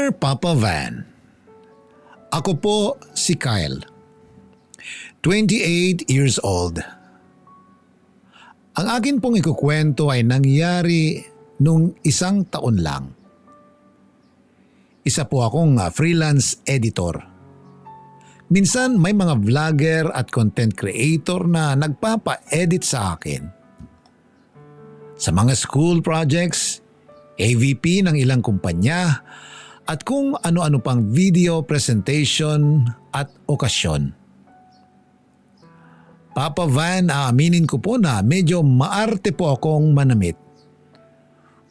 Dear Papa Van, ako po si Kyle, 28 years old. Ang akin pong ikukwento ay nangyari nung isang taon lang. Isa po akong freelance editor. Minsan may mga vlogger at content creator na nagpapa-edit sa akin. Sa mga school projects, AVP ng ilang kumpanya, at kung ano-ano pang video presentation at okasyon. Papa Van, aaminin ko po na medyo maarte po akong manamit.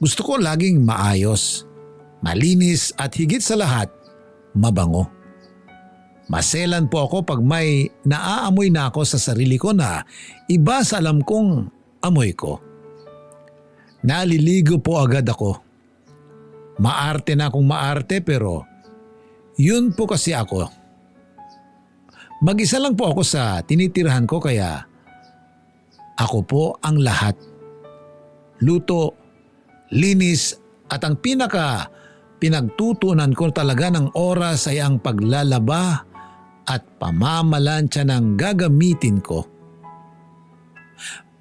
Gusto ko laging maayos, malinis at higit sa lahat, mabango. Maselan po ako pag may naaamoy na ako sa sarili ko na iba sa alam kong amoy ko. Naliligo po agad ako. Maarte na akong maarte pero yun po kasi ako. Mag-isa lang po ako sa tinitirhan ko kaya ako po ang lahat. Luto, linis at ang pinagtutunan ko talaga ng oras ay ang paglalaba at pamamalansya ng gagamitin ko.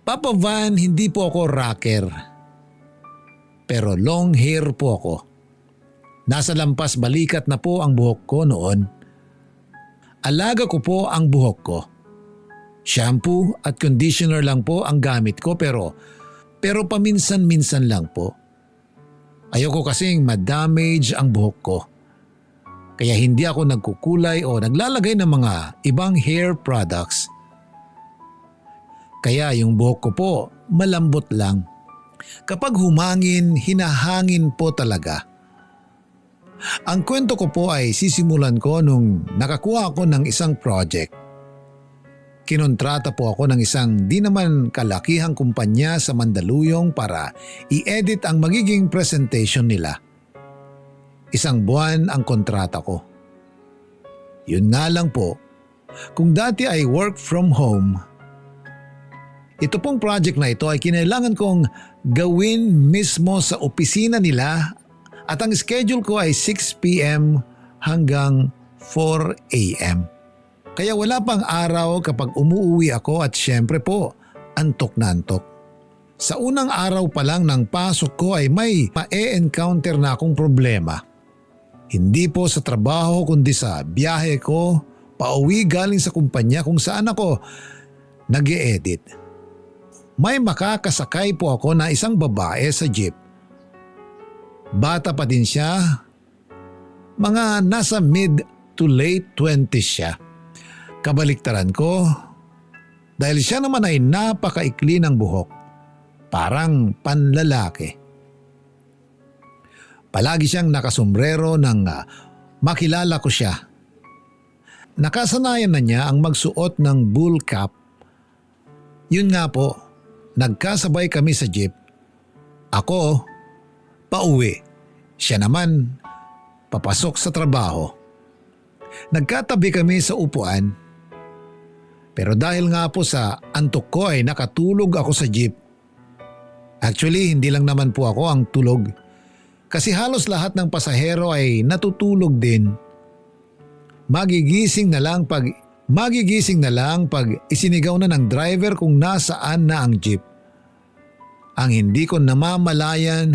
Papa Van, hindi po ako rocker. Pero long hair po ako. Nasa lampas balikat na po ang buhok ko noon. Alaga ko po ang buhok ko. Shampoo at conditioner lang po ang gamit ko pero paminsan-minsan lang po. Ayoko kasing ma-damage ang buhok ko. Kaya hindi ako nagkukulay o naglalagay ng mga ibang hair products. Kaya yung buhok ko po malambot lang. Kapag humangin, hinahangin po talaga. Ang kwento ko po ay sisimulan ko nung nakakuha ako ng isang project. Kinontrata po ako ng isang di naman kalakihang kumpanya sa Mandaluyong para i-edit ang magiging presentation nila. Isang buwan ang kontrata ko. Yun nga lang po, kung dati ay work from home, ito pong project na ito ay kinailangan kong gawin mismo sa opisina nila at ang schedule ko ay 6 p.m. hanggang 4 a.m. Kaya wala pang araw kapag umuwi ako at syempre po, antok na antok. Sa unang araw pa lang ng pasok ko ay may ma-e-encounter na akong problema. Hindi po sa trabaho kundi sa biyahe ko, pauwi galing sa kumpanya kung saan ako nag-e-edit. May makakasakay po ako na isang babae sa jeep. Bata pa din siya, mga nasa mid to late 20s siya. Kabaliktaran ko dahil siya naman ay napakaikli ng buhok, parang panlalaki. Palagi siyang nakasombrero nang makilala ko siya. Nakasanayan na niya ang magsuot ng bull cap. Yun nga po, nagkasabay kami sa jeep. Ako, pauwi. Siya naman, papasok sa trabaho. Nagkatabi kami sa upuan. Pero dahil nga po sa antok ko ay nakatulog ako sa jeep. Actually, hindi lang naman po ako ang tulog. Kasi halos lahat ng pasahero ay natutulog din. Magigising na lang pag isinigaw na ng driver kung nasaan na ang jeep. Ang hindi ko namamalayan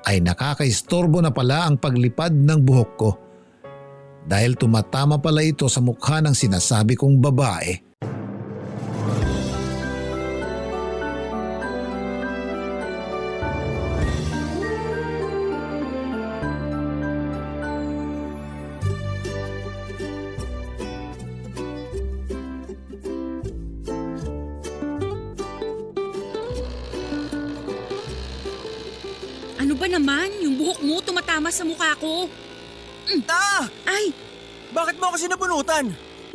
ay nakakaistorbo na pala ang paglipad ng buhok ko dahil tumatama pala ito sa mukha ng sinasabi kong babae. Ano ba naman? Yung buhok mo tumatama sa mukha ko. Ah! Ay, Bakit mo ako sinabunutan?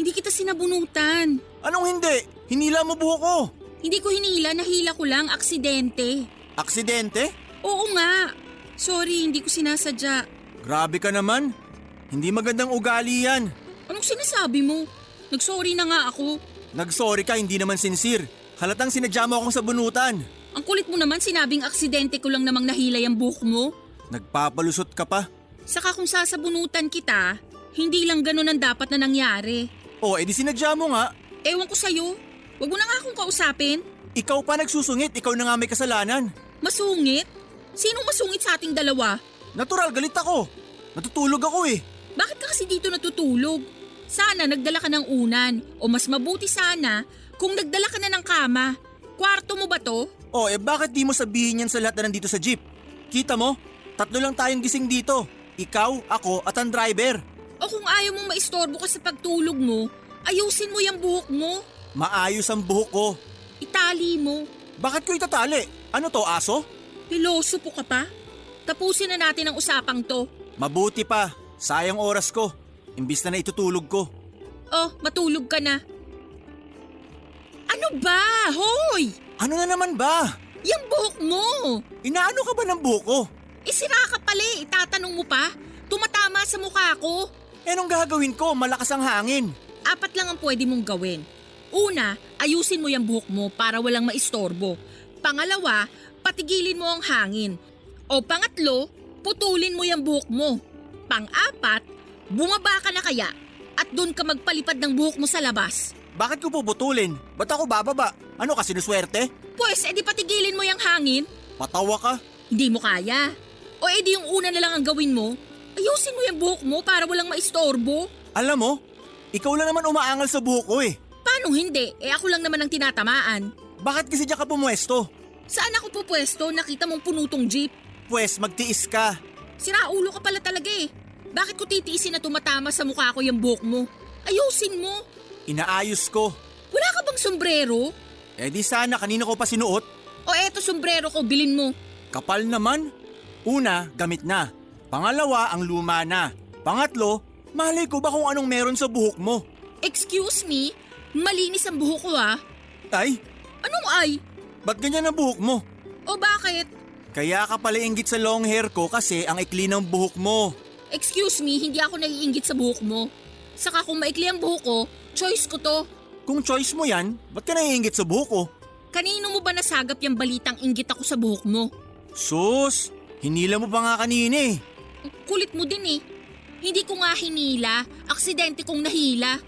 hindi kita sinabunutan. Anong hindi? Hinila mo buhok ko. Hindi ko hinila, nahila ko lang, aksidente. Aksidente? Oo nga. Sorry, hindi ko sinasadya. Grabe ka naman. Hindi magandang ugali yan. Anong sinasabi mo? Nagsorry na nga ako. Nag-sorry ka, hindi naman sincere. Halatang sinadya mo akong sabunutan. Ang kulit mo naman, sinabing aksidente ko lang namang nahilay ang buhok mo. Nagpapalusot ka pa. Saka kung sasabunutan kita, hindi lang ganun ang dapat na nangyari. O, edi sinadya mo nga. Ewan ko sa'yo. Wag mo na nga akong kausapin. Ikaw pa nagsusungit, ikaw na nga may kasalanan. Masungit? Sinong masungit sa ating dalawa? Natural, galit ako. Natutulog ako eh. Bakit ka kasi dito natutulog? Sana nagdala ka ng unan o mas mabuti sana kung nagdala ka na ng kama. Kwarto mo ba to? O, bakit di mo sabihin yan sa lahat na nandito sa jeep? Kita mo? 3 lang tayong gising dito. Ikaw, ako at ang driver. O kung ayaw mong maistorbo ka sa pagtulog mo, ayusin mo yung buhok mo. Maayos ang buhok ko. Itali mo. Bakit ko itatali? Ano to, aso? Piloso po ka pa? Tapusin na natin ang usapang to. Mabuti pa. Sayang oras ko. Imbis na itutulog ko. Oh, matulog ka na. Ano ba? Hoy! Ano na naman ba? Yung buhok mo! Inaano ka ba ng buhok ko? Sira ka pala eh. Itatanong mo pa? Tumatama sa mukha ko. Anong gagawin ko? Malakas ang hangin. 4 lang ang pwede mong gawin. Una, ayusin mo yung buhok mo para walang maistorbo. Pangalawa, patigilin mo ang hangin. O pangatlo, putulin mo yung buhok mo. Pang-apat, bumaba ka na kaya at doon ka magpalipad ng buhok mo sa labas. Bakit ko puputulin? Ba't ako bababa? Ano ka, sinuswerte? Pues, edi patigilin mo yung hangin. Patawa ka? Hindi mo kaya. O edi yung una na lang ang gawin mo. Ayusin mo yung buhok mo para walang maistorbo. Alam mo, ikaw lang naman umaangal sa buhok ko eh. Paano hindi? Ako lang naman ang tinatamaan. Bakit kasi diyan ka pumwesto? Saan ako pupwesto? Nakita mong punutong jeep. Pwes, magtiis ka. Siraulo ka pala talaga eh. Bakit ko titiisin na tumatama sa mukha ko yung buhok mo? Ayusin mo. Inaayos ko. Wala ka bang sombrero? Di sana kanina ko pa sinuot. O eto sombrero ko, bilin mo. Kapal naman. Una, gamit na. Pangalawa, ang luma na. Pangatlo, malay ko ba kung anong meron sa buhok mo? Excuse me? Malinis ang buhok ko ah. Ay, Anong ay? ba't ganyan ang buhok mo? O bakit? Kaya ka pala inggit sa long hair ko kasi ang ikli ng buhok mo. Excuse me, hindi ako naiinggit sa buhok mo. Saka kung maikli ang buhok ko, choice ko to. Kung choice mo yan, ba't ka naiinggit sa buhok ko? Kanino mo ba nasagap yung balitang inggit ako sa buhok mo? Sus, hinila mo pa nga kanina eh. Kulit mo din eh. Hindi ko nga hinila, aksidente kong nahila.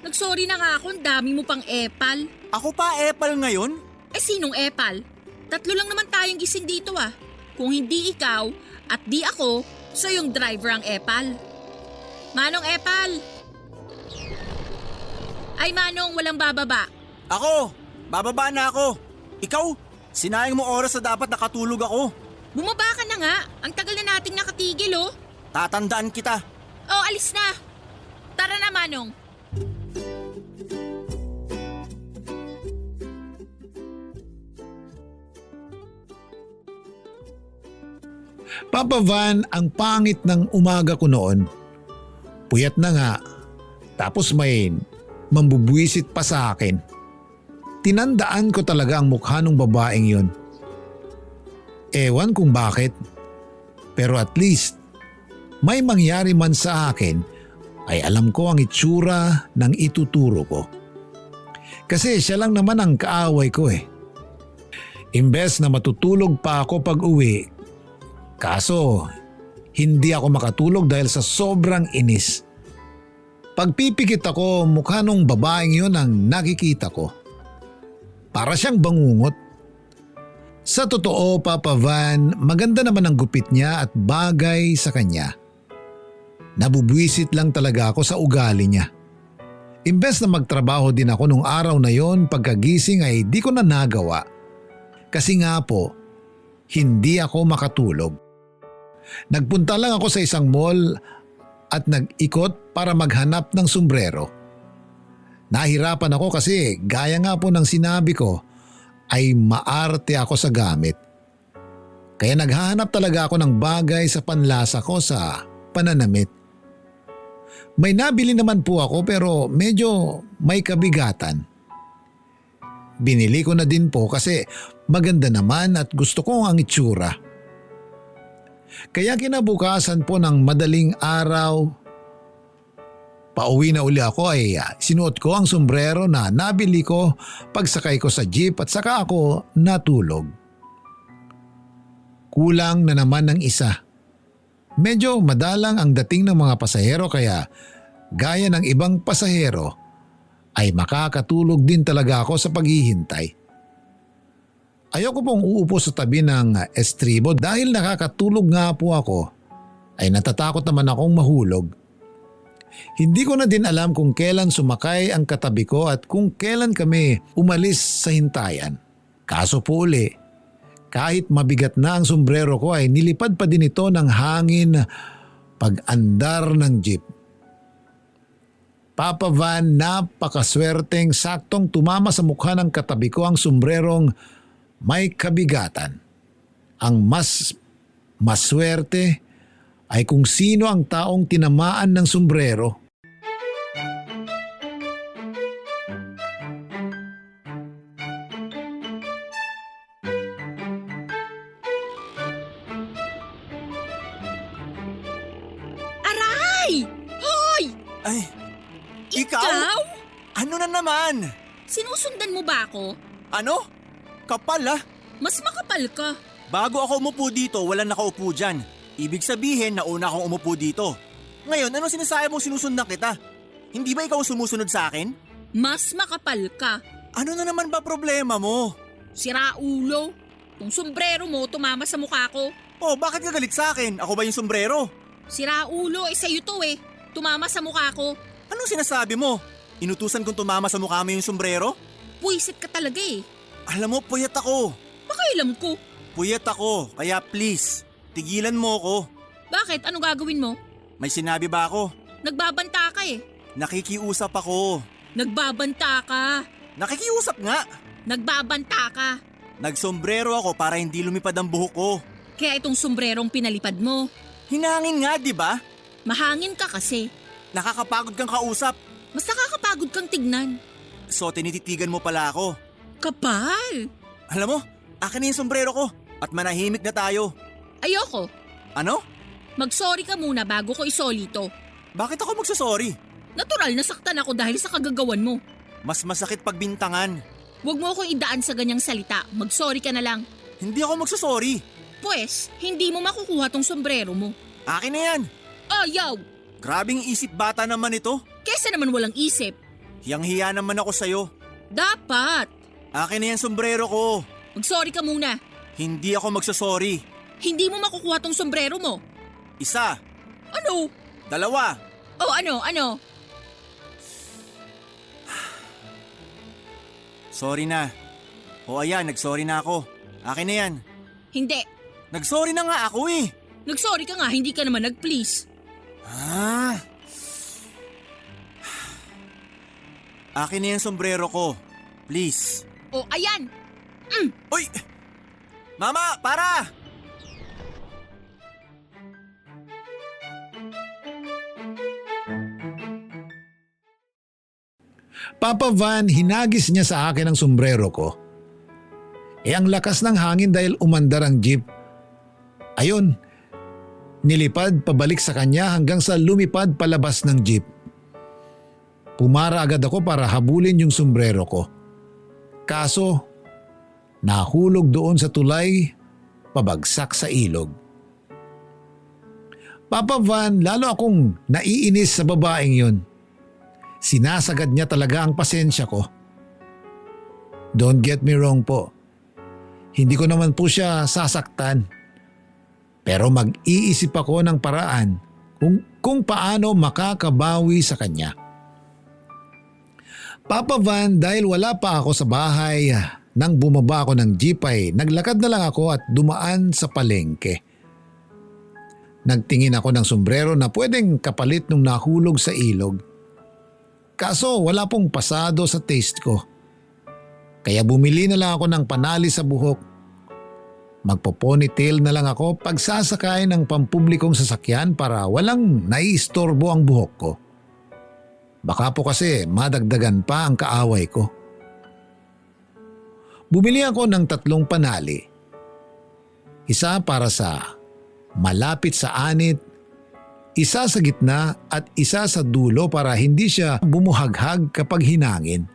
Nagsorry na nga ako, ang dami mo pang epal. Ako pa epal ngayon? Sinong epal? 3 lang naman tayong gising dito ah. Kung hindi ikaw at di ako, so yung driver ang epal. Manong epal! Ay Manong, walang bababa. Ako, bababa na ako. Ikaw, sinayang mo oras na dapat nakatulog ako. Bumaba ka na nga, ang tagal na nating nakatigil oh. Tatandaan kita. Oh, alis na. Tara na Manong. Papa Van, ang pangit ng umaga ko noon. Puyat na nga, tapos may mambubuisit pa sa akin. Tinandaan ko talaga ang mukha ng babaeng yun. Ewan kung bakit, pero at least may mangyari man sa akin ay alam ko ang itsura ng ituturo ko. Kasi siya lang naman ang kaaway ko eh. Imbes na matutulog pa ako pag uwi, kaso hindi ako makatulog dahil sa sobrang inis. Pagpipikit ako, mukha nung babaeng yun ang nakikita ko. Para siyang bangungot. Sa totoo, Papa Van, maganda naman ang gupit niya at bagay sa kanya. Nabubwisit lang talaga ako sa ugali niya. Imbes na magtrabaho din ako nung araw na yon, pagkagising ay di ko na nagawa. Kasi nga po, hindi ako makatulog. Nagpunta lang ako sa isang mall at nag-ikot para maghanap ng sombrero. Nahirapan ako kasi gaya nga po ng sinabi ko ay maarte ako sa gamit. Kaya naghahanap talaga ako ng bagay sa panlasa ko sa pananamit. May nabili naman po ako pero medyo may kabigatan. Binili ko na din po kasi maganda naman at gusto ko ang itsura. Kaya kinabukasan po ng madaling araw, pauwi na uli ako ay sinuot ko ang sombrero na nabili ko pagsakay ko sa jeep at saka ako natulog. Kulang na naman ng isa. Medyo madalang ang dating ng mga pasahero kaya gaya ng ibang pasahero ay makakatulog din talaga ako sa paghihintay. Ayoko pong uupo sa tabi ng estribo dahil nakakatulog nga po ako ay natatakot naman akong mahulog. Hindi ko na din alam kung kailan sumakay ang katabi ko at kung kailan kami umalis sa hintayan. Kaso po uli, kahit mabigat na ang sombrero ko ay nilipad pa din ito ng hangin pag-andar ng jeep. Papa Van, napakaswerteng saktong tumama sa mukha ng katabi ko ang sombrerong may kabigatan. Ang mas maswerte ay kung sino ang taong tinamaan ng sombrero. Aray! Hoy! Ay, ikaw? Ano na naman? Sinusundan mo ba ako? Ano? Kapal ah. Mas makapal ka. Bago ako umupo dito, walang nakaupo dyan. Ibig sabihin, nauna akong umupo dito. Ngayon, ano sinasabi mo sinusundan kita? Hindi ba ikaw sumusunod sa akin? Mas makapal ka. Ano na naman ba problema mo? Sira ulo. Kung sombrero mo tumama sa mukha ko. Oh, bakit ka galit sa akin? Ako ba yung sombrero? Sira ulo, sa'yo to eh. Tumama sa mukha ko. Anong sinasabi mo? Inutusan kong tumama sa mukha mo yung sombrero? Puwisit ka talaga eh. Alam mo, puyat ako. Pakailam ko. Puyat ako, kaya please, tigilan mo ako. Bakit? Ano gagawin mo? May sinabi ba ako? Nagbabanta ka eh. Nakikiusap ako. Nagbabanta ka. Nakikiusap nga. Nagbabanta ka. Nagsombrero ako para hindi lumipad ang buhok ko. Kaya itong sombrerong pinalipad mo. Hinangin nga, di ba? Mahangin ka kasi. Nakakapagod kang kausap. Mas nakakapagod kang tignan. So tinititigan mo pala ako. Kapal. Alam mo, akin na yung sombrero ko at manahimik na tayo. Ayoko. Ano? Mag-sorry ka muna bago ko isoli to. Bakit ako magsasorry? Natural nasaktan ako dahil sa kagagawan mo. Mas masakit pagbintangan. Huwag mo akong idaan sa ganyang salita. Mag-sorry ka na lang. Hindi ako magsasorry. Pwes, hindi mo makukuha tong sombrero mo. Akin na yan. Ayaw! Grabing isip bata naman ito. Kesa naman walang isip. Hiyang-hiya naman ako sa'yo. Dapat. Akin na yan sombrero ko. Mag-sorry ka muna. Hindi ako magsasorry. Hindi mo makukuha tong sombrero mo. Isa. Ano? Dalawa. O ano? Sorry na. O ayan, nagsorry na ako. Akin na yan. Hindi. Nagsorry na nga ako eh. Nag-sorry ka nga, hindi ka naman nag-please. Ah. Akin na yung sombrero ko. Please. O ayan. Uy! Mama, para! Papa Van, hinagis niya sa akin ang sombrero ko. Ang lakas ng hangin dahil umandar ang jeep. Ayun, nilipad pabalik sa kanya hanggang sa lumipad palabas ng jeep. Pumara agad ako para habulin yung sombrero ko. Kaso, nahulog doon sa tulay, pabagsak sa ilog. Papa Van, lalo akong naiinis sa babaeng yun. Sinasagad niya talaga ang pasensya ko. Don't get me wrong po. Hindi ko naman po siya sasaktan. Pero mag-iisip ako ng paraan kung paano makakabawi sa kanya. Papa Van, dahil wala pa ako sa bahay, nang bumaba ako ng jeep ay naglakad na lang ako at dumaan sa palengke. Nagtingin ako ng sombrero na pwedeng kapalit nung nahulog sa ilog. Kaso wala pong pasado sa taste ko. Kaya bumili na lang ako ng panali sa buhok. Magpo-ponytail na lang ako pagsasakay ng pampublikong sasakyan para walang naiistorbo ang buhok ko. Baka po kasi madagdagan pa ang kaaway ko. Bumili ako ng 3 panali. Isa para sa malapit sa anit, isa sa gitna at isa sa dulo para hindi siya bumuhaghag kapag hinangin.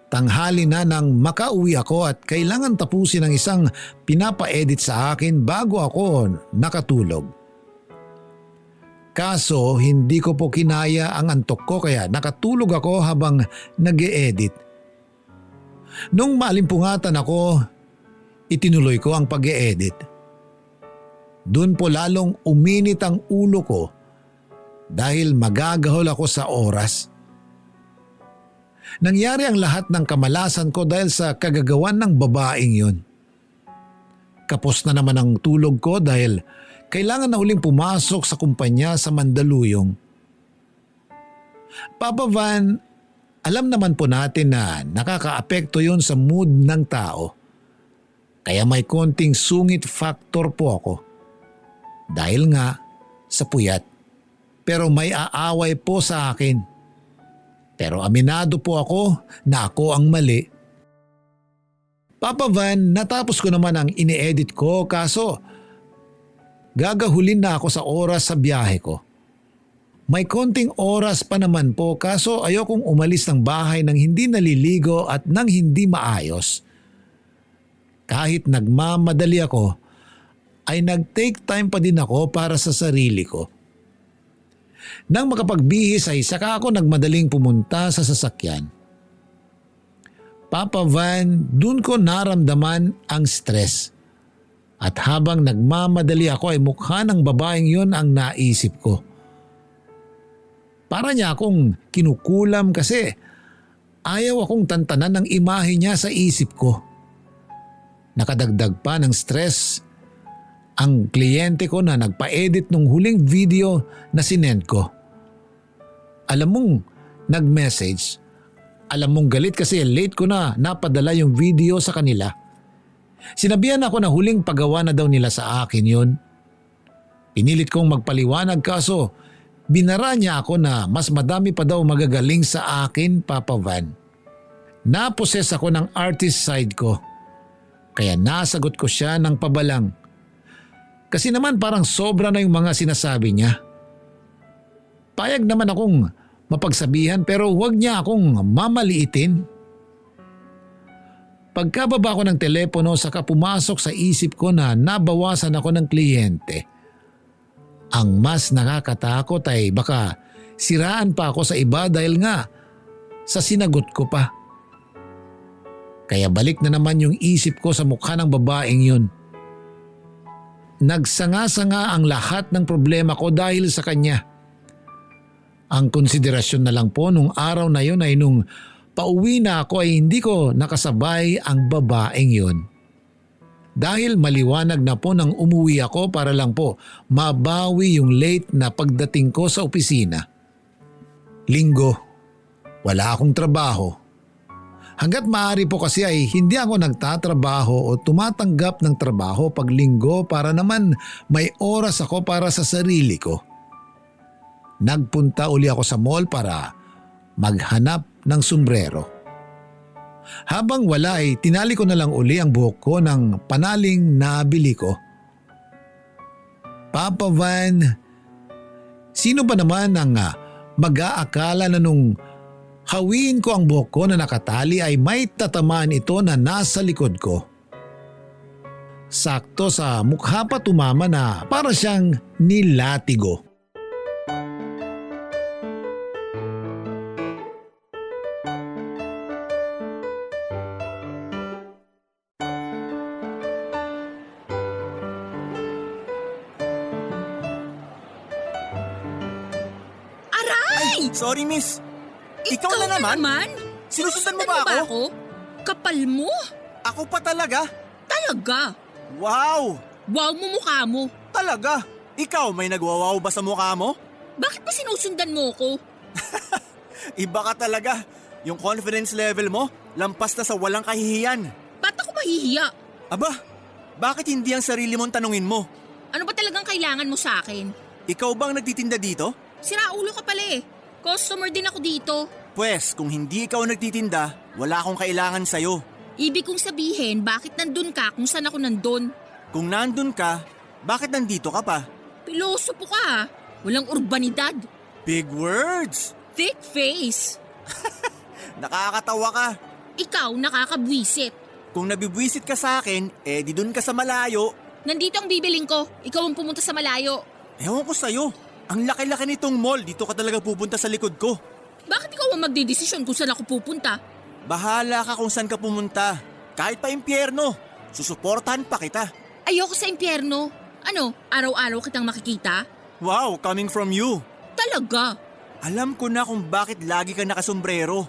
Tanghali na nang makauwi ako at kailangan tapusin ang isang pinapa-edit sa akin bago ako nakatulog. Kaso hindi ko po kinaya ang antok ko kaya nakatulog ako habang nag-e-edit. Nung maalimpungatan ako, itinuloy ko ang pag-e-edit. Doon po lalong uminit ang ulo ko dahil magagahol ako sa oras. Nangyari ang lahat ng kamalasan ko dahil sa kagagawan ng babaeng yun. Kapos na naman ang tulog ko dahil kailangan na uling pumasok sa kumpanya sa Mandaluyong. Papa Van, alam naman po natin na nakakaapekto yun sa mood ng tao. Kaya may konting sungit factor po ako. Dahil nga sa puyat. Pero may aaway po sa akin. Pero aminado po ako na ako ang mali. Papa Van, natapos ko naman ang ine-edit ko kaso gagahulin na ako sa oras sa biyahe ko. May konting oras pa naman po kaso ayokong umalis ng bahay nang hindi naliligo at nang hindi maayos. Kahit nagmamadali ako, ay nag-take time pa din ako para sa sarili ko. Nang makapagbihis ay saka ako nagmadaling pumunta sa sasakyan. Papa Van, dun ko naramdaman ang stress. At habang nagmamadali ako ay mukha ng babaeng yun ang naisip ko. Para niya akong kinukulam kasi ayaw akong tantanan ng imahe niya sa isip ko. Nakadagdag pa ng stress ang kliyente ko na nagpa-edit nung huling video na sinend ko. Alam mong nag-message, alam mong galit kasi late ko na napadala yung video sa kanila. Sinabihan ako na huling pagawa na daw nila sa akin yun. Pinilit kong magpaliwanag kaso binara niya ako na mas madami pa daw magagaling sa akin, Papa Van. Naposes ako ng artist side ko. Kaya nasagot ko siya ng pabalang. Kasi naman parang sobra na yung mga sinasabi niya. Payag naman akong mapagsabihan pero huwag niya akong mamaliitin. Pagkababa ko ng telepono saka pumasok sa isip ko na nabawasan ako ng kliyente. Ang mas nakakatakot ay baka siraan pa ako sa iba dahil nga sa sinagot ko pa. Kaya balik na naman yung isip ko sa mukha ng babaeng yun. Nagsanga-sanga ang lahat ng problema ko dahil sa kanya. Ang konsiderasyon na lang po nung araw na yun ay nung pauwi na ako ay hindi ko nakasabay ang babaeng yun. Dahil maliwanag na po nang umuwi ako para lang po mabawi yung late na pagdating ko sa opisina. Linggo, wala akong trabaho. Hanggat maaari po kasi ay hindi ako nagtatrabaho o tumatanggap ng trabaho pag linggo para naman may oras ako para sa sarili ko. Nagpunta uli ako sa mall para maghanap ng sombrero. Habang wala ay tinali ko na lang uli ang buhok ko ng panaling nabili ko. Papa Van, sino ba naman ang mag-aakala na nung hawiin ko ang buhok ko na nakatali ay may tatamaan ito na nasa likod ko. Sakto sa mukha pa tumama na para siyang nilatigo. Aray! Sorry, miss. Ikaw na naman? Sinusundan mo ba ako? Kapal mo? Ako pa talaga? Talaga? Wow! Wow mo mukha mo. Talaga? Ikaw may nagwawaw ba sa mukha mo? Bakit ba sinusundan mo ko? Iba ka talaga. Yung confidence level mo, lampas na sa walang kahihiyan. Ba't ako mahihiya? Aba, bakit hindi ang sarili mong tanungin mo? Ano ba talagang kailangan mo sa akin? Ikaw bang nagtitinda dito? Siraulo ka pala eh. Customer din ako dito. Pwes, kung hindi ikaw nagtitinda, wala akong kailangan sa'yo. Ibig kong sabihin, bakit nandun ka kung saan ako nandun? Kung nandun ka, bakit nandito ka pa? Pilosopo ka ha. Walang urbanidad. Big words! Thick face. Nakakatawa ka. Ikaw nakakabwisit. Kung nabibwisit ka sa akin, di dun ka sa malayo. Nandito ang bibiling ko. Ikaw ang pumunta sa malayo. Ewan ko sa'yo. Ang laki-laki nitong mall, dito ka talaga pupunta sa likod ko. Bakit ikaw ang magdidesisyon kung saan ako pupunta? Bahala ka kung saan ka pumunta. Kahit pa impyerno, susuportahan pa kita. Ayoko sa impyerno. Ano, araw-araw kitang makikita? Wow, coming from you. Talaga? Alam ko na kung bakit lagi ka nakasombrero.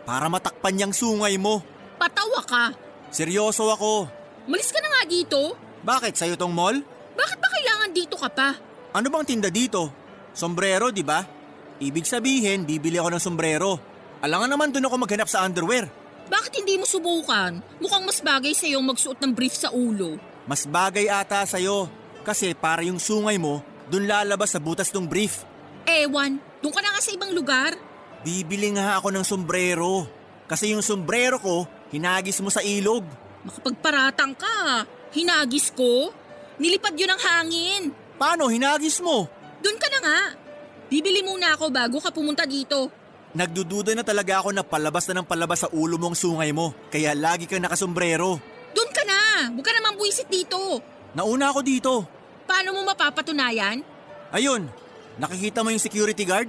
Para matakpan yung sungay mo. Patawa ka. Seryoso ako. Malis ka na nga dito. Bakit, sa'yo tong mall? Bakit ba kailangan dito ka pa? Ano bang tinda dito? Sombrero, di ba? Ibig sabihin, bibili ako ng sombrero. Alangan naman doon ako maghanap sa underwear. Bakit hindi mo subukan? Mukhang mas bagay sa'yo magsuot ng brief sa ulo. Mas bagay ata sa'yo. Kasi para yung sungay mo, doon lalabas sa butas ng brief. Ewan, doon ka na nga sa ibang lugar. Bibili nga ako ng sombrero. Kasi yung sombrero ko, hinagis mo sa ilog. Makapagparatang ka. Hinagis ko? Nilipad yun ng hangin. Paano hinagis mo? Doon ka na nga. Bibili muna ako bago ka pumunta dito. Nagdududa na talaga ako na palabas na ng palabas sa ulo mong sungay mo. Kaya lagi kang nakasombrero. Doon ka na. Huwag ka naman buwisit dito. Nauna ako dito. Paano mo mapapatunayan? Ayun, nakikita mo yung security guard?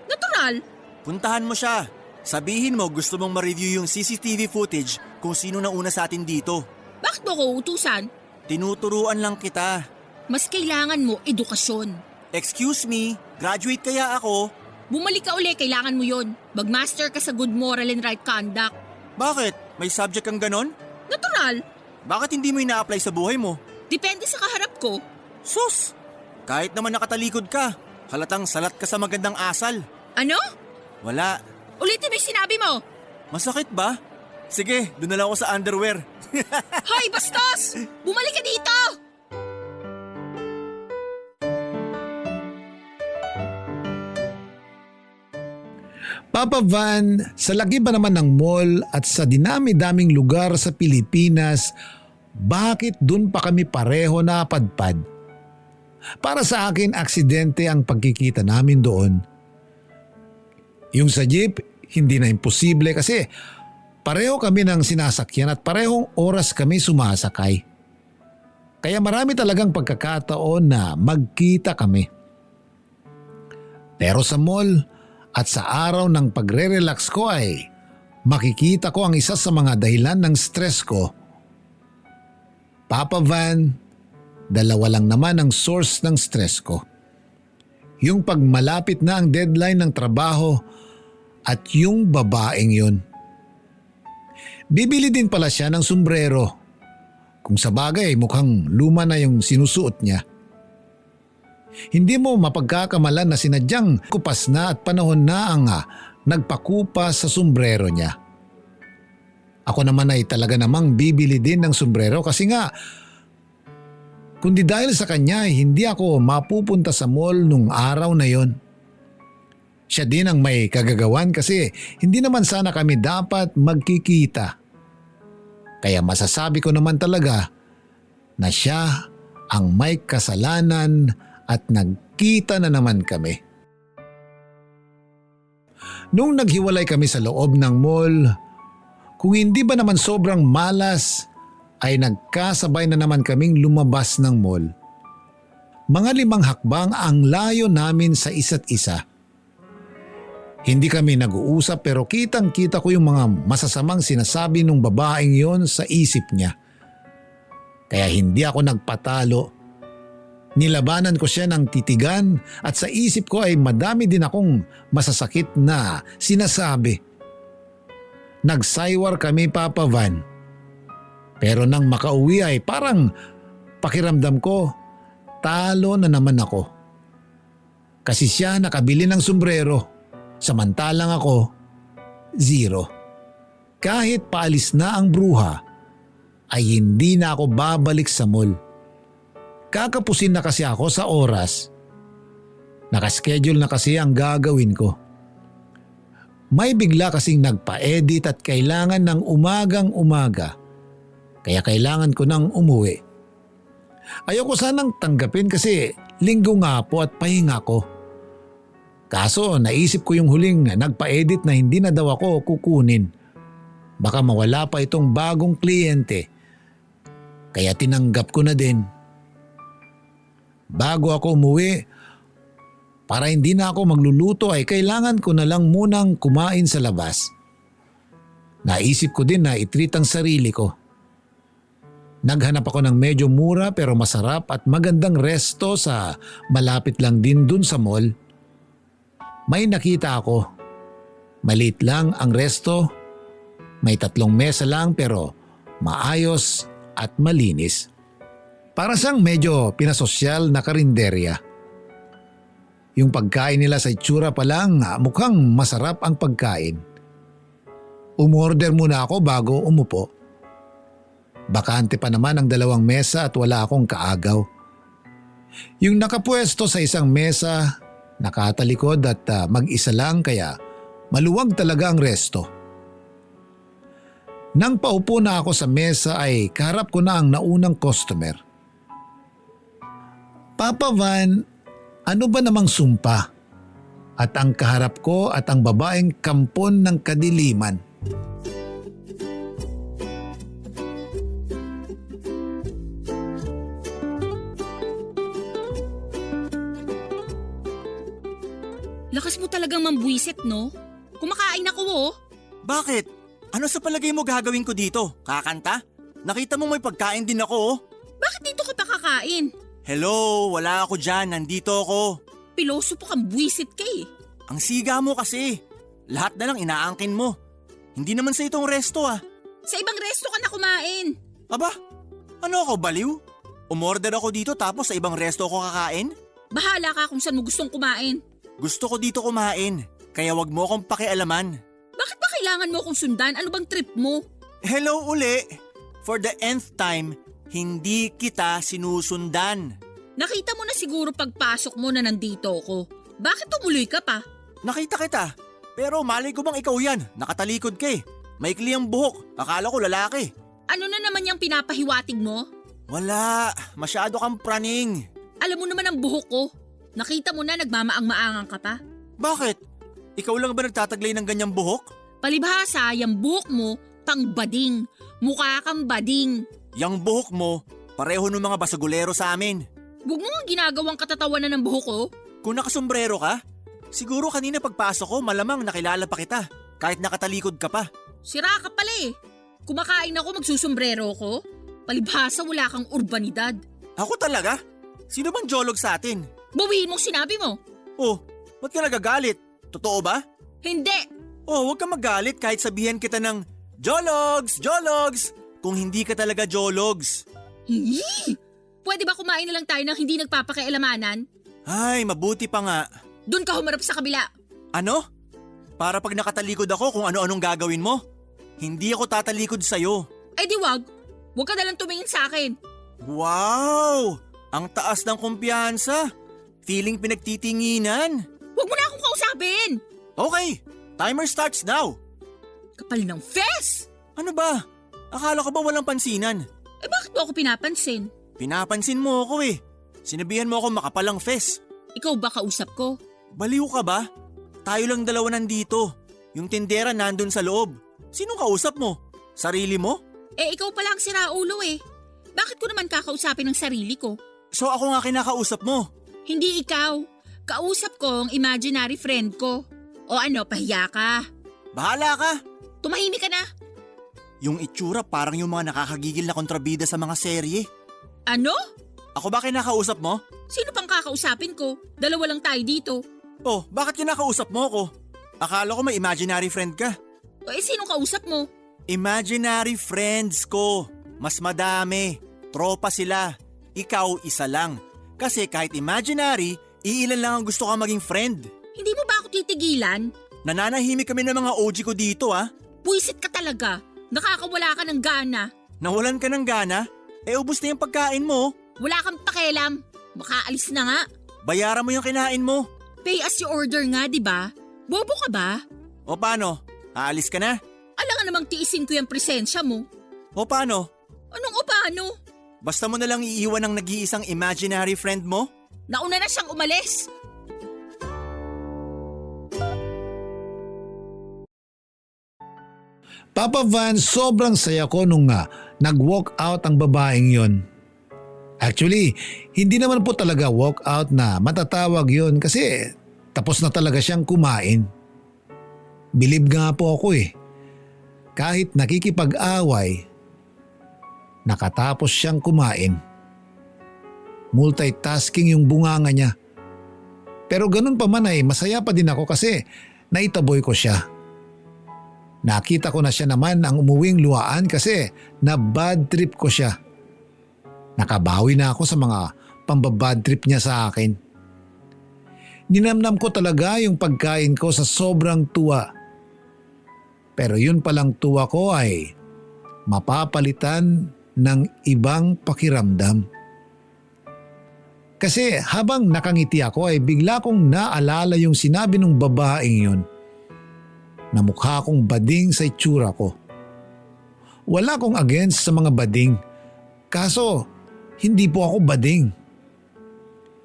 Natural. Puntahan mo siya. Sabihin mo gusto mong ma-review yung CCTV footage kung sino na una sa atin dito. Bakit mo ko utusan? Tinuturuan lang kita. Mas kailangan mo edukasyon. Excuse me, graduate kaya ako? Bumalik ka uli, kailangan mo yon. Mag-master ka sa good moral and right conduct. Bakit? May subject kang ganon? Natural. Bakit hindi mo ina-apply sa buhay mo? Depende sa kaharap ko. Sus! Kahit naman nakatalikod ka, halatang salat ka sa magandang asal. Ano? Wala. Ulitin mo yung sinabi mo. Masakit ba? Sige, doon na lang ako sa underwear. Hoy, bastos! Bumalik ka dito! Papa Van, sa laki ba naman ng mall at sa dinami-daming lugar sa Pilipinas, bakit dun pa kami pareho napadpad? Para sa akin, aksidente ang pagkikita namin doon. Yung sa jeep, hindi na imposible kasi pareho kami ng sinasakyan at parehong oras kami sumasakay. Kaya marami talagang pagkakataon na magkita kami. Pero sa mall at sa araw ng pagre-relax ko ay makikita ko ang isa sa mga dahilan ng stress ko. Papa Van, dalawa lang naman ang source ng stress ko. Yung pagmalapit na ang deadline ng trabaho at yung babaeng yun. Bibili din pala siya ng sombrero. Kung sa bagay mukhang luma na yung sinusuot niya. Hindi mo mapagkakamalan na sinadyang kupas na at panahon na ang nagpakupas sa sombrero niya. Ako naman ay talaga namang bibili din ng sombrero kasi nga kundi dahil sa kanya hindi ako mapupunta sa mall nung araw na yon. Siya din ang may kagagawan kasi hindi naman sana kami dapat magkikita. Kaya masasabi ko naman talaga na siya ang may kasalanan at nagkita na naman kami. Nung naghiwalay kami sa loob ng mall, kung hindi ba naman sobrang malas, ay nagkasabay na naman kaming lumabas ng mall. Mga 5 hakbang ang layo namin sa isa't isa. Hindi kami nag-uusap pero kitang-kita ko yung mga masasamang sinasabi ng babaeng yon sa isip niya. Kaya hindi ako nagpatalo. Nilabanan ko siya ng titigan at sa isip ko ay madami din akong masasakit na sinasabi. Nagsaywar kami, Papa Van. Pero nang makauwi ay parang pakiramdam ko, talo na naman ako. Kasi siya nakabili ng sombrero, samantalang ako, zero. Kahit paalis na ang bruha, ay hindi na ako babalik sa mall. Kakapusin na kasi ako sa oras. Nakaschedule na kasi ang gagawin ko. May bigla kasing nagpa-edit at kailangan ng umagang umaga. Kaya kailangan ko nang umuwi. Ayoko sanang tanggapin kasi linggo nga po at pahinga ko. Kaso naisip ko yung huling nagpa-edit na hindi na daw ako kukunin. Baka mawala pa itong bagong kliyente. Kaya tinanggap ko na din. Bago ako umuwi, para hindi na ako magluluto ay kailangan ko na lang munang kumain sa labas. Naisip ko din na i-treat ang sarili ko. Naghanap ako ng medyo mura pero masarap at magandang resto sa malapit lang din dun sa mall. May nakita ako. Maliit lang ang resto. May 3 mesa lang pero maayos at malinis. Para siyang medyo pinasosyal na karinderya. Yung pagkain nila sa itsura pa lang mukhang masarap ang pagkain. Umorder muna ako bago umupo. Bakante pa naman ang 2 mesa at wala akong kaagaw. Yung nakapwesto sa isang mesa, nakatalikod at mag-isa lang kaya maluwag talaga ang resto. Nang paupo na ako sa mesa ay kaharap ko na ang naunang customer. Papa Van, ano ba namang sumpa? At ang kaharap ko at ang babaeng kampon ng kadiliman. Lakas mo talagang mambuisit, no? Kumakain ako, oh. Bakit? Ano sa palagay mo gagawin ko dito? Kakanta? Nakita mo may pagkain din ako oh. Bakit dito ka pa kakain? Hello, wala ako dyan. Nandito ako. Piloso po kang buisit ka eh. Ang siga mo kasi. Lahat na lang inaangkin mo. Hindi naman sa itong resto ah. Sa ibang resto ka na kumain. Aba, ano ako baliw? Umorder ako dito tapos sa ibang resto ako kakain? Bahala ka kung saan mo gustong kumain. Gusto ko dito kumain, kaya wag mo akong pakialaman. Bakit ba kailangan mo akong sundan? Ano bang trip mo? Hello uli. For the nth time, hindi kita sinusundan. Nakita mo na siguro pagpasok mo na nandito ako. Bakit tumuloy ka pa? Nakita kita. Pero malay ko bang ikaw yan? Nakatalikod ka eh. Maikli ang buhok. Akala ko lalaki. Ano na naman yung pinapahiwatig mo? Wala. Masyado kang praning. Alam mo naman ang buhok ko. Nakita mo na nagmamaang-maangan ka pa. Bakit? Ikaw lang ba nagtataglay ng ganyang buhok? Palibhasa, yung buhok mo, pang bading. Mukha kang bading. Yang buhok mo, pareho ng mga basagulero sa amin. Huwag mo nga ginagawang katatawanan ng buhok ko. Kung nakasombrero ka, siguro kanina pagpasok ko malamang nakilala pa kita. Kahit nakatalikod ka pa. Sira ka pala eh. Kumakain ako, magsusombrero ko. Palibhasa, wala kang urbanidad. Ako talaga? Sino bang jolog sa atin? Bawiin mong sinabi mo. Oh, ba't ka nagagalit? Totoo ba? Hindi. Oh, huwag ka magalit kahit sabihan kita ng Jologs! Jologs! Kung hindi ka talaga Jologs. Hii! Pwede ba kumain na lang tayo ng hindi nagpapakialamanan? Ay, mabuti pa nga. Doon ka humarap sa kabila. Ano? Para pag nakatalikod ako kung ano-anong gagawin mo? Hindi ako tatalikod sa'yo. Eh di wag. Huwag ka nalang tumingin sa akin. Wow! Ang taas ng kumpiyansa. Feeling pinagtitinginan. Huwag mo na akong kausapin. Okay, timer starts now. Kapal ng fes! Ano ba? Akala ko ba walang pansinan? Eh bakit mo ako pinapansin? Pinapansin mo ako eh. Sinabihan mo ako makapalang fes. Ikaw ba kausap ko? Baliw ka ba? Tayo lang dalawa nandito. Yung tindera nandun sa loob. Sinong kausap mo? Sarili mo? Eh ikaw pala ang siraulo eh. Bakit ko naman kakausapin ang sarili ko? So ako nga kinakausap mo. Hindi ikaw. Kausap ko ang imaginary friend ko. O ano, pahiya ka? Bahala ka. Tumahimik ka na. Yung itsura parang yung mga nakakagigil na kontrabida sa mga serye. Ano? Ako ba kinakausap mo? Sino pang kakausapin ko? Dalawa lang tayo dito. Oh, bakit kinakausap mo ako? Akala ko may imaginary friend ka. O eh sinong kausap mo? Imaginary friends ko. Mas madami. Tropa sila. Ikaw isa lang. Kasi kahit imaginary, iilan lang ang gusto kang maging friend. Hindi mo ba ako titigilan? Nananahimik kami ng mga OG ko dito ah. Puisit ka talaga. Nakakawala ka ng gana. Nawalan ka ng gana? Eh ubos na yung pagkain mo. Wala kang pakialam. Makaalis na nga. Bayaran mo yung kinain mo. Pay as you order nga, di ba? Bobo ka ba? O paano? Aalis ka na? Alangan namang tiisin ko yung presensya mo. O paano? Anong o paano? Basta mo na lang iiwan ang nag-iisang imaginary friend mo? Nauna na siyang umalis. Papa Van, sobrang saya ko nung nag-walk out ang babaeng yon. Actually, hindi naman po talaga walk out na matatawag yon kasi tapos na talaga siyang kumain. Bilib nga po ako eh. Kahit nakikipag-away, nakatapos siyang kumain. Multitasking yung bunganga niya. Pero ganun pa man ay masaya pa din ako kasi naitaboy ko siya. Nakita ko na siya naman ang umuwing luhaan kasi na bad trip ko siya. Nakabawi na ako sa mga pambabad trip niya sa akin. Ninamnam ko talaga yung pagkain ko sa sobrang tuwa. Pero yun palang tuwa ko ay mapapalitan ng ibang pakiramdam. Kasi habang nakangiti ako ay bigla kong naalala yung sinabi ng babaeng yun na mukha akong bading sa itsura ko. Wala akong against sa mga bading. Kaso hindi po ako bading.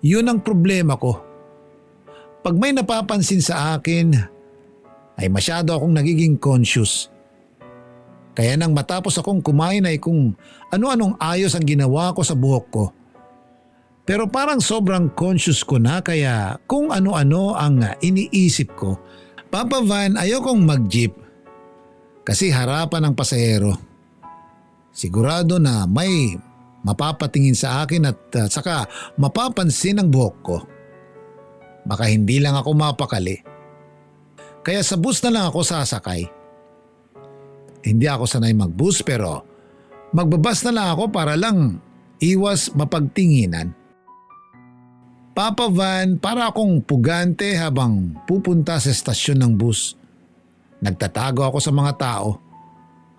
Yun ang problema ko. Pag may napapansin sa akin ay masyado akong nagiging conscious. Kaya nang matapos akong kumain ay kung ano-anong ayos ang ginawa ko sa buhok ko. Pero parang sobrang conscious ko na kaya kung ano-ano ang iniisip ko. Papa Van, ayokong mag-jeep kasi harapan ng pasahero. Sigurado na may mapapatingin sa akin at saka mapapansin ang buhok ko. Baka hindi lang ako mapakali. Kaya sa bus na lang ako sasakay. Hindi ako sanay mag-bus pero magbabas na lang ako para lang iwas mapagtinginan. Papa Van, para akong pugante habang pupunta sa estasyon ng bus. Nagtatago ako sa mga tao.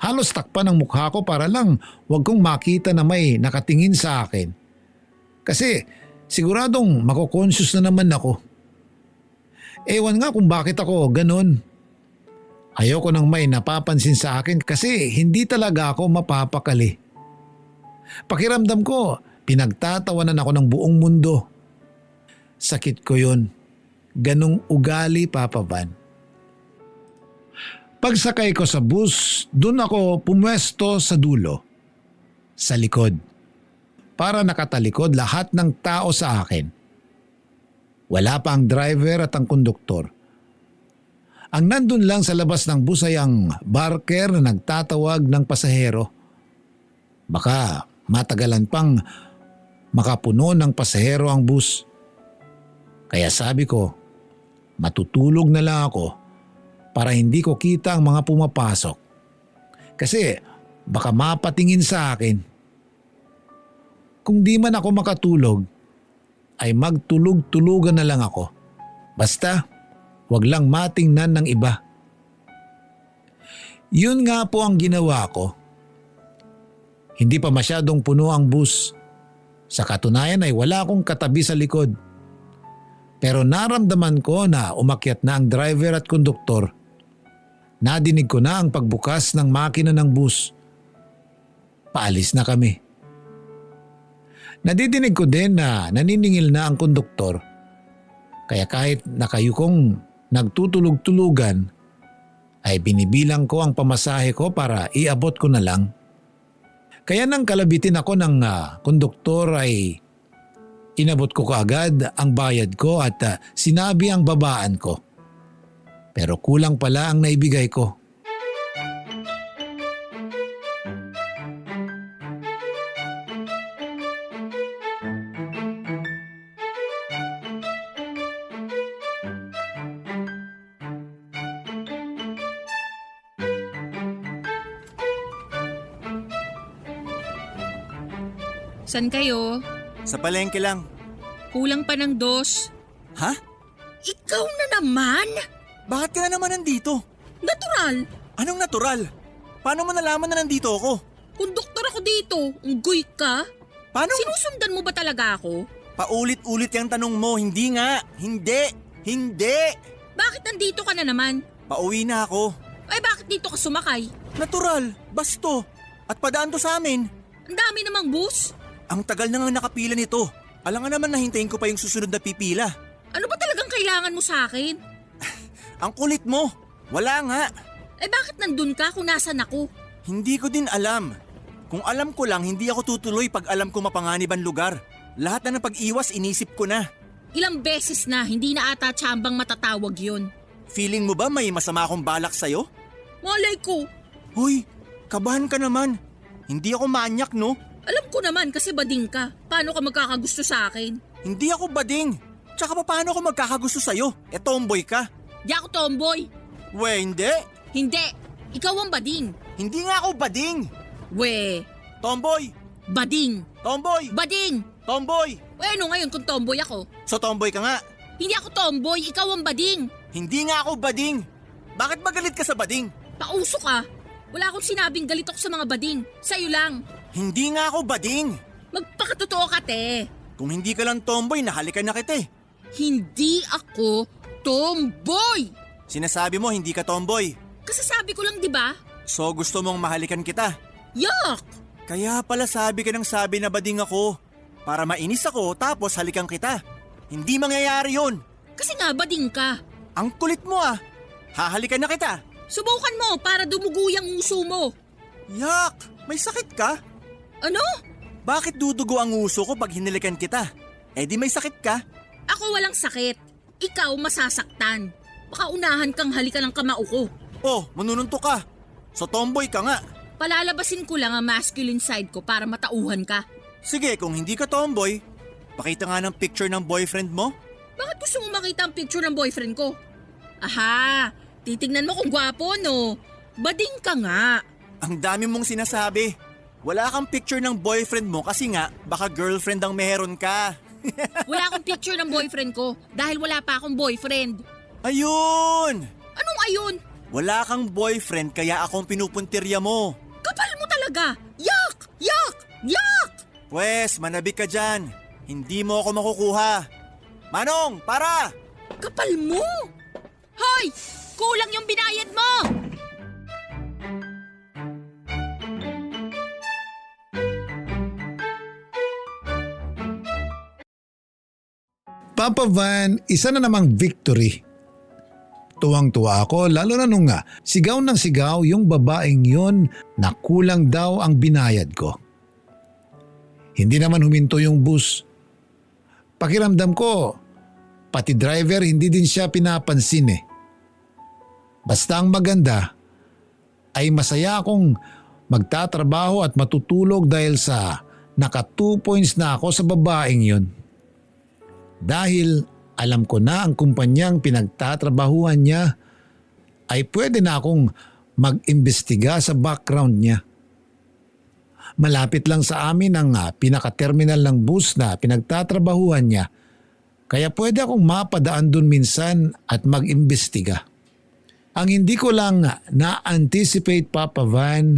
Halos takpan ang mukha ko para lang wag kong makita na may nakatingin sa akin. Kasi siguradong makokonscious na naman ako. Ewan nga kung bakit ako ganun. Ayoko nang may napapansin sa akin kasi hindi talaga ako mapapakali. Pakiramdam ko, pinagtatawanan ako ng buong mundo. Sakit ko yun. Ganong ugali, Papa Van. Pagsakay ko sa bus, dun ako pumwesto sa dulo. Sa likod. Para nakatalikod lahat ng tao sa akin. Wala pa ang driver at ang konduktor. Ang nandun lang sa labas ng bus ay ang barker na nagtatawag ng pasahero. Baka matagalan pang makapuno ng pasahero ang bus. Kaya sabi ko, matutulog na lang ako para hindi ko kita ang mga pumapasok. Kasi baka mapatingin sa akin. Kung di man ako makatulog, ay magtulog-tulugan na lang ako. Basta, wag lang matingnan ng iba. Yun nga po ang ginawa ko. Hindi pa masyadong puno ang bus. Sa katunayan ay wala akong katabi sa likod. Pero naramdaman ko na umakyat na ang driver at konduktor. Nadinig ko na ang pagbukas ng makina ng bus. Paalis na kami. Nadidinig ko din na naniningil na ang konduktor. Kaya kahit nakayukong nagtutulog-tulugan, ay binibilang ko ang pamasahe ko para iabot ko na lang. Kaya nang kalabitin ako ng konduktor ay inabot ko kaagad ang bayad ko at sinabi ang babaan ko. Pero kulang pala ang naibigay ko. San kayo? Sa palengke lang. Kulang pa ng 2. Ha? Ikaw na naman? Bakit ka na naman nandito? Natural. Anong natural? Paano mo nalaman na nandito ako? Konduktor ako dito. Unggoy ka? Paano? Sinusundan mo ba talaga ako? Paulit-ulit yung tanong mo, hindi nga. Hindi! Hindi! Bakit nandito ka na naman? Pauwi na ako. Ay bakit dito ka sumakay? Natural, basto. At padaan to sa amin. Ang dami namang bus. Ang tagal na nga nakapila nito. Alam nga naman na hintayin ko pa yung susunod na pipila. Ano ba talagang kailangan mo sa akin? Ang kulit mo. Wala nga. Eh bakit nandun ka kung nasan ako? Hindi ko din alam. Kung alam ko lang, hindi ako tutuloy pag alam ko mapanganib ang lugar. Lahat na ng pag-iwas inisip ko na. Ilang beses na, hindi na ata tsambang matatawag yun. Feeling mo ba may masama akong balak sa'yo? Malay ko. Hoy, kabahan ka naman. Hindi ako manyak, no? Alam ko naman kasi bading ka. Paano ka magkakagusto sa akin? Hindi ako bading. Tsaka paano ako magkakagusto sa'yo? E tomboy ka. Di ako tomboy. We, hindi. Hindi. Ikaw ang bading. Hindi nga ako bading. We. Tomboy. Bading. Tomboy. Bading. Tomboy. We, ano ngayon kung tomboy ako? So tomboy ka nga. Hindi ako tomboy. Ikaw ang bading. Hindi nga ako bading. Bakit magalit ka sa bading? Pauso ka. Wala akong sinabing galit ako sa mga bading. Sa'yo lang. Hindi nga ako bading. Magpakatotoo ka, te. Kung hindi ka lang tomboy, nahalikan na kita eh. Hindi ako tomboy. Sinasabi mo hindi ka tomboy. Kasasabi ko lang, di ba? So gusto mong mahalikan kita. Yuck! Kaya pala sabi ka ng sabi na bading ako. Para mainis ako tapos halikan kita. Hindi mangyayari yun. Kasi nga, bading ka. Ang kulit mo ah. Hahalikan na kita. Subukan mo para dumugo yung uso mo. Yak! May sakit ka? Ano? Bakit dudugo ang uso ko pag hinalikan kita? Eh di may sakit ka? Ako walang sakit. Ikaw masasaktan. Baka unahan kang halikan ng kamao ko. Oh, manununto ka. So tomboy ka nga. Palalabasin ko lang ang masculine side ko para matauhan ka. Sige, kung hindi ka tomboy, pakita nga ng picture ng boyfriend mo. Bakit gusto mo makita ang picture ng boyfriend ko? Aha, titignan mo kung gwapo, no? Bading ka nga. Ang dami mong sinasabi. Wala kang picture ng boyfriend mo kasi nga baka girlfriend ang meron ka. Wala akong picture ng boyfriend ko dahil wala pa akong boyfriend. Ayun! Anong ayun? Wala kang boyfriend kaya akong pinupuntirya mo. Kapal mo talaga! Yak! Yak! Yak! Pwes, manabik ka dyan. Hindi mo ako makukuha. Manong, para! Kapal mo! Hoy! Kulang yung binayad mo! Papa Van, isa na namang victory. Tuwang-tuwa ako lalo na nung sigaw ng sigaw yung babaeng yon na kulang daw ang binayad ko. Hindi naman huminto yung bus. Pakiramdam ko, pati driver hindi din siya pinapansin eh. Basta ang maganda ay masaya akong magtatrabaho at matutulog dahil sa naka 2 points na ako sa babaeng yon. Dahil alam ko na ang kumpanyang pinagtatrabahuhan niya ay pwede na akong mag-imbestiga sa background niya. Malapit lang sa amin ang pinaka-terminal ng bus na pinagtatrabahuhan niya kaya pwede akong mapadaan dun minsan at mag-imbestiga. Ang hindi ko lang na-anticipate, Papa Van,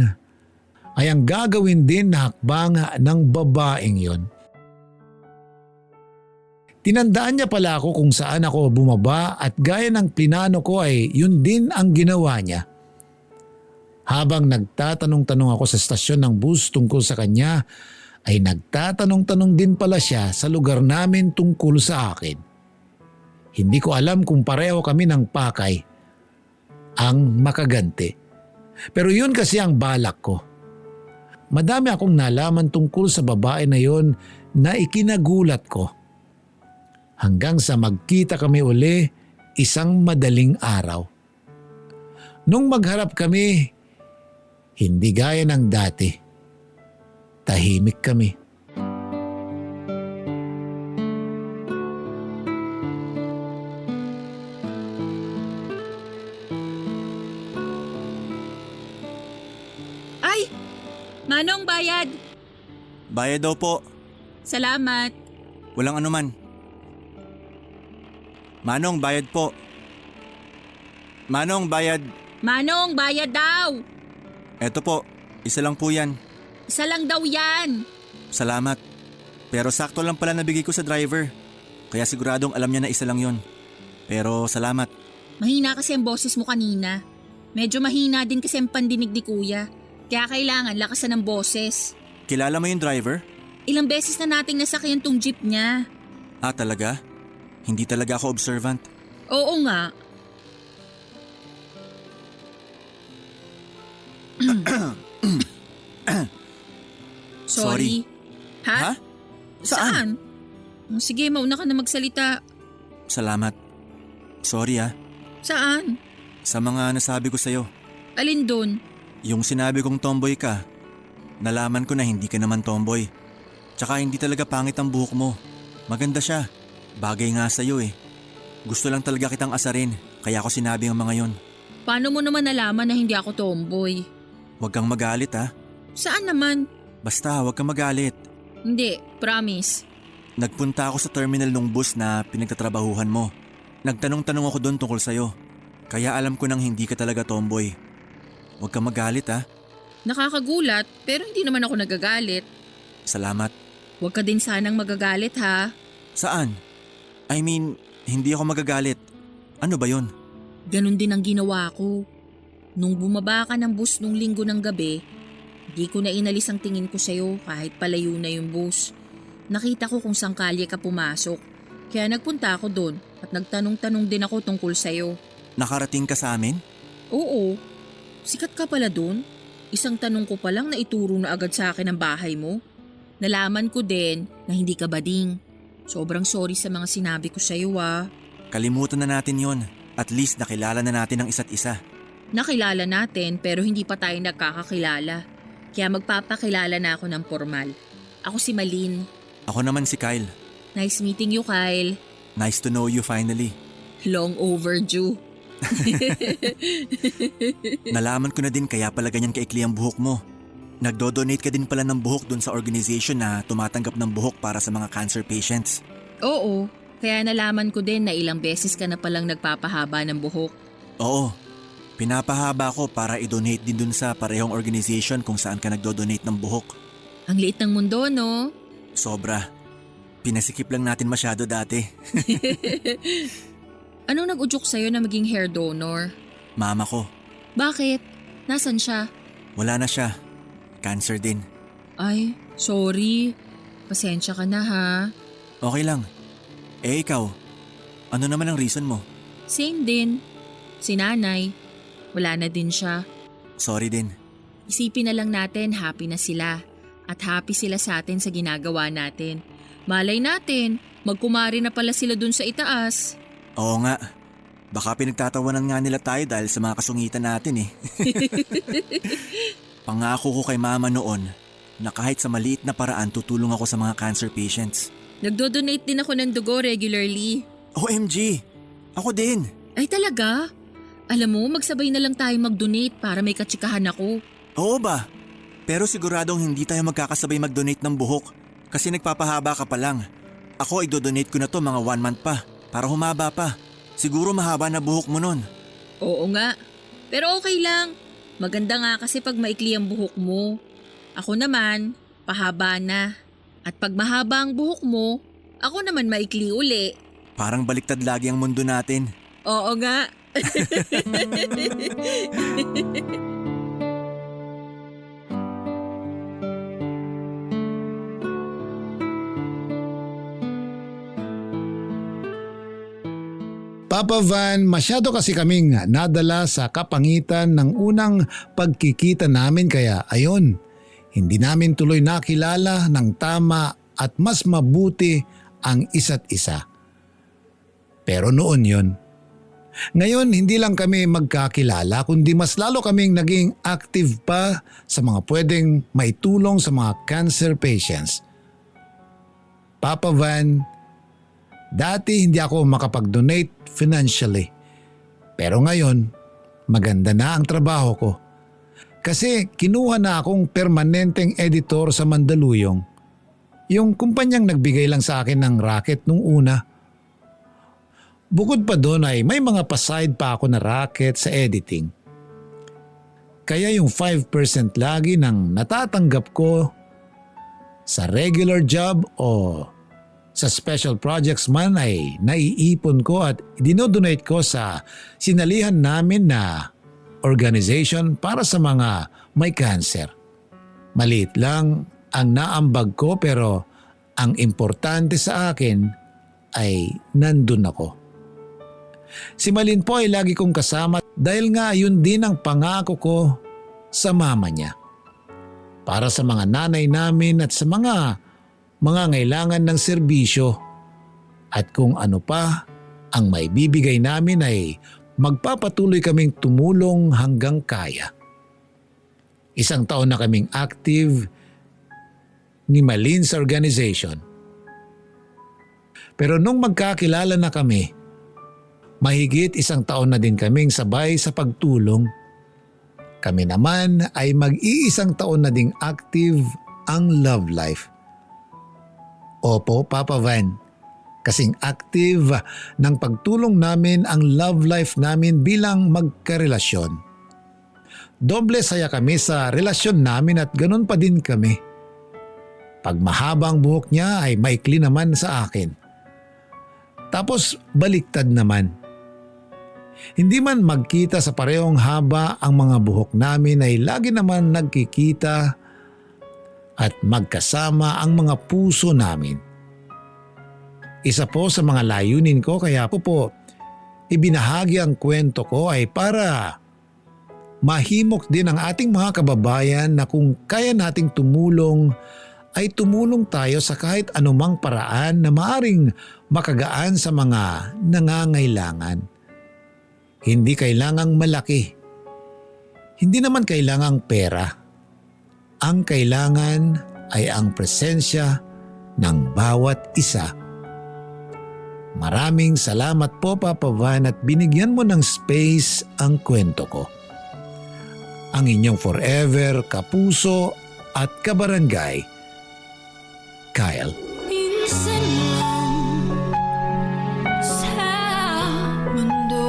ay ang gagawin din na hakbang ng babaeng yon. Tinandaan niya pala ako kung saan ako bumaba at gaya ng plinano ko ay yun din ang ginawa niya. Habang nagtatanong-tanong ako sa stasyon ng bus tungkol sa kanya, ay nagtatanong-tanong din pala siya sa lugar namin tungkol sa akin. Hindi ko alam kung pareho kami ng pakay ang makaganti. Pero yun kasi ang balak ko. Madami akong nalaman tungkol sa babae na yon na ikinagulat ko. Hanggang sa magkita kami uli isang madaling araw. Nung magharap kami, hindi gaya ng dati. Tahimik kami. Ay! Manong, bayad! Bayad daw po. Salamat. Walang anuman. Manong, bayad po. Manong, bayad. Manong, bayad daw! Eto po, isa lang po yan. Isa lang daw yan. Salamat. Pero sakto lang pala nabigay ko sa driver. Kaya siguradong alam niya na isa lang yon. Pero salamat. Mahina kasi ang boses mo kanina. Medyo mahina din kasi ang pandinig ni kuya. Kaya kailangan lakasan ng boses. Kilala mo yung driver? Ilang beses na nating nasakyan tong jeep niya. Ah, talaga? Hindi talaga ako observant. Oo nga. Sorry. Ha? Saan? Sige, mauna ka na magsalita. Salamat. Sorry Saan? sa mga nasabi ko sa'yo. Alin dun? Yung sinabi kong tomboy ka, nalaman ko na hindi ka naman tomboy. Tsaka hindi talaga pangit ang buhok mo. Maganda siya. Bagay nga sa'yo eh. Gusto lang talaga kitang asarin, kaya ako sinabi ang mga yon. Paano mo naman nalaman na hindi ako tomboy? Huwag kang magalit Saan naman? Basta huwag kang magalit. Hindi, promise. Nagpunta ako sa terminal nung bus na pinagtatrabahuhan mo. Nagtanong-tanong ako doon tungkol sa'yo. Kaya alam ko nang hindi ka talaga tomboy. Huwag kang magalit Nakakagulat, pero hindi naman ako nagagalit. Salamat. Huwag ka din sanang magagalit ha. Saan? I mean, hindi ako magagalit. Ano ba yon? Ganon din ang ginawa ko. Nung bumaba ka ng bus nung linggo ng gabi, di ko na inalis ang tingin ko sa'yo kahit palayo na yung bus. Nakita ko kung saan kalye ka pumasok. Kaya nagpunta ako doon at nagtanong-tanong din ako tungkol sa'yo. Nakarating ka sa amin? Oo. Sikat ka pala doon. Isang tanong ko pa lang na ituro na agad sa akin ang bahay mo. Nalaman ko din na hindi ka bading. Sobrang sorry sa mga sinabi ko sa'yo Kalimutan na natin yon. At least nakilala na natin ang isa't isa. Nakilala natin pero hindi pa tayo nagkakakilala. Kaya magpapakilala na ako ng formal. Ako si Malin. Ako naman si Kyle. Nice meeting you, Kyle. Nice to know you finally. Long overdue. Nalaman ko na din kaya pala ganyan kaikli ang buhok mo. Nagdo-donate ka din pala ng buhok dun sa organization na tumatanggap ng buhok para sa mga cancer patients. Oo, kaya nalaman ko din na ilang beses ka na palang nagpapahaba ng buhok. Oo, pinapahaba ko para i-donate din dun sa parehong organization kung saan ka nagdo-donate ng buhok. Ang liit ng mundo, no? Sobra. Pinasikip lang natin masyado dati. Anong nag-udyok sa'yo na maging hair donor? Mama ko, Bakit? Nasaan siya? wala na siya. Cancer din. Ay, sorry. Pasensya ka na ha. Okay lang. Ikaw, ano naman ang reason mo? Same din. Si nanay. Wala na din siya. Sorry din. Isipin na lang natin happy na sila. At happy sila sa atin sa ginagawa natin. Malay natin, magkumari na pala sila dun sa itaas. Oo nga. Baka pinagtatawanan nga nila tayo dahil sa mga kasungitan natin eh. Pangako ko kay mama noon na kahit sa maliit na paraan tutulong ako sa mga cancer patients. Nagdo-donate din ako ng dugo regularly. OMG! Ako din! Ay talaga? Alam mo, magsabay na lang tayo mag-donate para may katsikahan ako. Oo ba? Pero siguradong hindi tayo magkakasabay mag-donate ng buhok kasi nagpapahaba ka pa lang. Ako i-donate ko na to mga 1 month pa para humaba pa. Siguro mahaba na buhok mo nun. Oo nga. Pero okay lang. Maganda nga kasi pag maikli ang buhok mo. Ako naman, pahaba na. At pag mahaba ang buhok mo, ako naman maikli uli. Parang baliktad lagi ang mundo natin. Oo nga. Papa Van, masyado kasi kaming nadala sa kapangitan ng unang pagkikita namin kaya ayon, hindi namin tuloy nakilala ng tama at mas mabuti ang isa't isa. Pero noon yon. Ngayon hindi lang kami magkakilala kundi mas lalo kaming naging active pa sa mga pwedeng maitulong sa mga cancer patients. Papa Van, dati hindi ako makapag-donate financially. Pero ngayon, maganda na ang trabaho ko. Kasi kinuha na akong permanenteng editor sa Mandaluyong. Yung kumpanyang nagbigay lang sa akin ng racket nung una. Bukod pa doon ay may mga paside pa ako na racket sa editing. Kaya yung 5% lagi ng natatanggap ko sa regular job o sa special projects man ay naiipon ko at dinodonate ko sa sinalihan namin na organization para sa mga may cancer. Maliit lang ang naambag ko pero ang importante sa akin ay nandun ako. Si Malin po ay lagi kong kasama dahil nga yun din ang pangako ko sa mama niya. Para sa mga nanay namin at sa mga ngailangan ng serbisyo. At kung ano pa ang maibibigay namin ay magpapatuloy kaming tumulong hanggang kaya. 1 taon na kaming active ni Malin's organization. Pero nung magkakilala na kami, mahigit 1 taon na din kaming sabay sa pagtulong. Kami naman ay mag-1 taon na ding active ang love life. Opo, Papa Van, kasing active ng pagtulong namin ang love life namin bilang magkarelasyon. Doble saya kami sa relasyon namin at ganun pa din kami. Pag mahaba ang buhok niya ay maikli naman sa akin. Tapos baliktad naman. Hindi man magkita sa parehong haba ang mga buhok namin ay lagi naman nagkikita at magkasama ang mga puso namin. Isa po sa mga layunin ko kaya po ibinahagi ang kwento ko ay para mahimok din ang ating mga kababayan na kung kaya nating tumulong ay tumulong tayo sa kahit anumang paraan na maaring makagaan sa mga nangangailangan. Hindi kailangang malaki. Hindi naman kailangang pera. Ang kailangan ay ang presensya ng bawat isa. Maraming salamat po, Papa Van, at binigyan mo ng space ang kwento ko. Ang inyong forever kapuso at kabarangay, Kyle. Minsan lang sa mundo